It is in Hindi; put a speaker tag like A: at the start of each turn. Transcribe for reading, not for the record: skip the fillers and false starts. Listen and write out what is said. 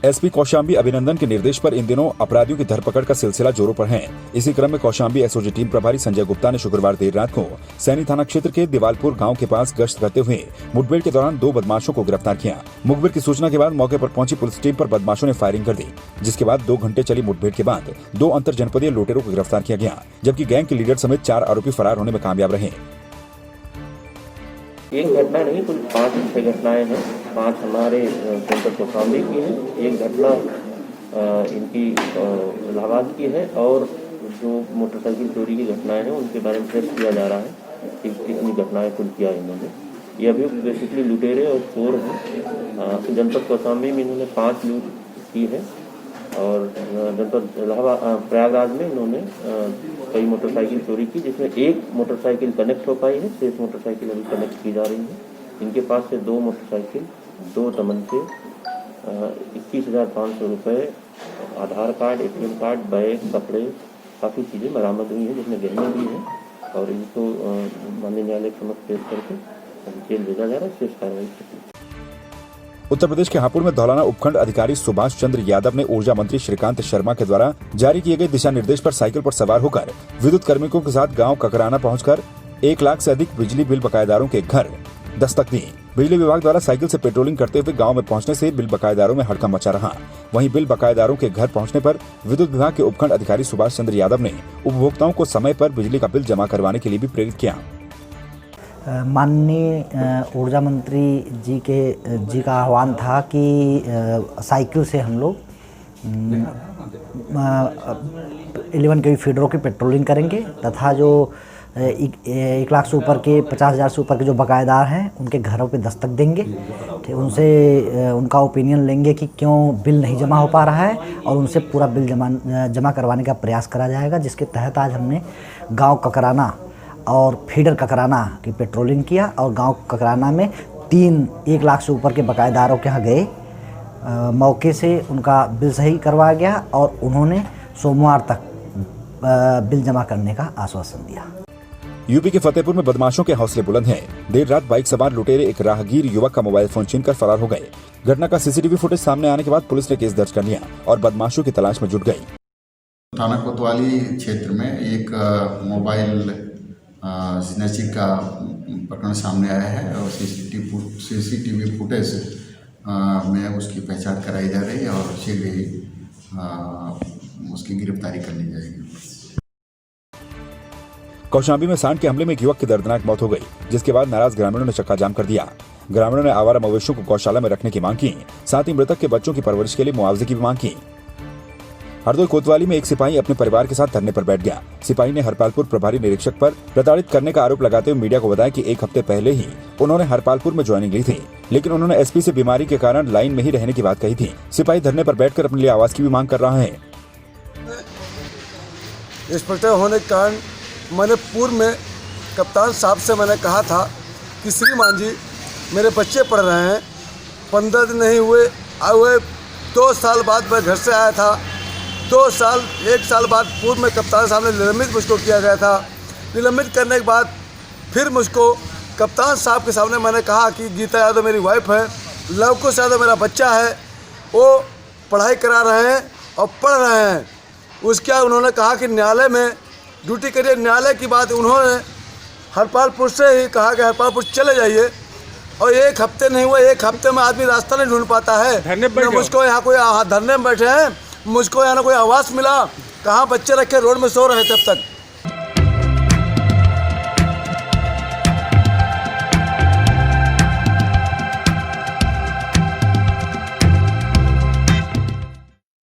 A: एसपी कौशाम्बी अभिनंदन के निर्देश पर इन दिनों अपराधियों की धरपकड़ का सिलसिला जोरों पर है। इसी क्रम में कौशाम्बी एसओजी टीम प्रभारी संजय गुप्ता ने शुक्रवार देर रात को सैनी थाना क्षेत्र के दिवालपुर गांव के पास गश्त करते हुए मुठभेड़ के दौरान 2 बदमाशों को गिरफ्तार किया। मुखबिर की सूचना के बाद मौके पर पहुंची पुलिस टीम पर बदमाशों ने फायरिंग कर दी, जिसके बाद 2 घंटे चली मुठभेड़ के बाद 2 अंतर जनपदीय लुटेरों को गिरफ्तार किया गया, जबकि गैंग के लीडर समेत 4 आरोपी फरार होने में कामयाब रहे।
B: एक घटना नहीं, कुल 5 घटनाएं हैं। 5 हमारे सेंटर कौशाम्बी की है, एक घटना इनकी इलाहाबाद की है, और जो मोटरसाइकिल चोरी की घटनाएं हैं उनके बारे में टेस्ट किया जा रहा है। कितनी घटनाएं कुल किया इन्होंने। ये अभी बेसिकली लुटेरे और चोर हैं। जनपद कौशाम्बी में इन्होंने 5 लूट की है, और जनपद इलाहाबाद प्रयागराज में इन्होंने कई मोटरसाइकिल चोरी की, जिसमें 1 मोटरसाइकिल कनेक्ट हो पाई है, 6 मोटरसाइकिल अभी कनेक्ट की जा रही है। इनके पास से 2 मोटरसाइकिल, 2 तमंचे, 21,500 रुपये, आधार कार्ड, ATM कार्ड, बैग, कपड़े, काफ़ी चीज़ें बरामद हुई हैं, जिसमें गहने भी हैं, और इनको माननीय न्यायालय के समक्ष पेश करके जेल भेजा जा रहा है। शेष कार्रवाई की।
A: उत्तर प्रदेश के हापुड़ में धौलाना उपखंड अधिकारी सुभाष चंद्र यादव ने ऊर्जा मंत्री श्रीकांत शर्मा के द्वारा जारी किए गए दिशा निर्देश पर साइकिल पर सवार होकर विद्युत कार्मिकों के साथ गांव ककराना पहुंचकर 1 लाख से अधिक बिजली बिल बकायेदारों के घर दस्तक दी। बिजली विभाग द्वारा साइकिल से पेट्रोलिंग करते हुए गांव में पहुंचने से बिल बकायेदारों में हड़कंप मचा रहा। वहीं बिल बकायेदारों के घर पहुंचने पर विद्युत विभाग के उपखंड अधिकारी सुभाष चंद्र यादव ने उपभोक्ताओं को समय पर बिजली का बिल जमा करवाने के लिए भी प्रेरित किया।
C: माननीय ऊर्जा मंत्री जी का आह्वान था कि साइकिल से हम लोग 11 kV फीडरों की पेट्रोलिंग करेंगे, तथा जो 1 लाख से ऊपर के 50,000 से ऊपर के जो बकायेदार हैं उनके घरों पे दस्तक देंगे। ठीक, उनसे उनका ओपिनियन लेंगे कि क्यों बिल नहीं जमा हो पा रहा है, और उनसे पूरा बिल जमा करवाने का प्रयास करा जाएगा, जिसके तहत आज हमने गांव ककराना और फीडर ककराना की पेट्रोलिंग किया, और गांव ककराना में 1 लाख से ऊपर के बकायेदारों के यहाँ गए। मौके से उनका बिल सही करवाया गया, और उन्होंने सोमवार तक बिल जमा करने का आश्वासन दिया।
A: यूपी के फतेहपुर में बदमाशों के हौसले बुलंद हैं। देर रात बाइक सवार लुटेरे एक राहगीर युवक का मोबाइल फोन छीनकर फरार हो गए। घटना का CCTV फुटेज सामने आने के बाद पुलिस ने केस दर्ज कर लिया और बदमाशों की तलाश में जुट गई।
D: थाना कोतवाली क्षेत्र में एक मोबाइल स्नैचिंग का प्रकरण सामने आया है, और CCTV फुटेज में उसकी पहचान कराई जा रही है, और शीघ्र ही उसकी गिरफ्तारी कर ली जाएगी।
A: कौशाम्बी में सांड के हमले में एक युवक की दर्दनाक मौत हो गई, जिसके बाद नाराज ग्रामीणों ने चक्का जाम कर दिया। ग्रामीणों ने आवारा मवेशियों को गौशाला में रखने की मांग की, साथ ही मृतक के बच्चों की परवरिश के लिए मुआवजे की भी मांग की। हरदोई कोतवाली में एक सिपाही अपने परिवार के साथ धरने पर बैठ गया। सिपाही ने हरपालपुर प्रभारी निरीक्षक पर प्रताड़ित करने का आरोप लगाते हुए मीडिया को बताया कि 1 हफ्ते पहले ही उन्होंने हरपालपुर में ज्वाइनिंग ली थी, लेकिन उन्होंने SP से बीमारी के कारण लाइन में ही रहने की बात कही थी। सिपाही धरने पर बैठकर अपने लिए आवास की भी मांग कर रहा है।
E: इंस्पेक्टर होने के कारण मैंने पूर्व में कप्तान साहब से मैंने कहा था कि श्रीमान जी, मेरे बच्चे पढ़ रहे हैं, 15 दिन नहीं हुए, 2 साल बाद मैं घर से आया था। 1 साल बाद पूर्व में कप्तान साहब ने निलंबित मुझको किया गया था। निलंबित करने के बाद फिर मुझको कप्तान साहब के सामने मैंने कहा कि गीता यादव मेरी वाइफ है, लवकुश यादव मेरा बच्चा है, वो पढ़ाई करा रहे हैं और पढ़ रहे हैं। उसके उन्होंने कहा कि न्यायालय में ड्यूटी करिए। न्यायालय की बात उन्होंने हरपालपुर से ही कहा कि हरपालपुर चले जाइए, और 1 हफ्ते नहीं हुआ। 1 हफ्ते में आदमी रास्ता नहीं ढूंढ पाता है। मुझको यहाँ कोई धरने में बैठे हैं, मुझको यहाँ ना कोई आवास मिला। कहाँ बच्चे रखे रोड में सो रहे थे अब तक।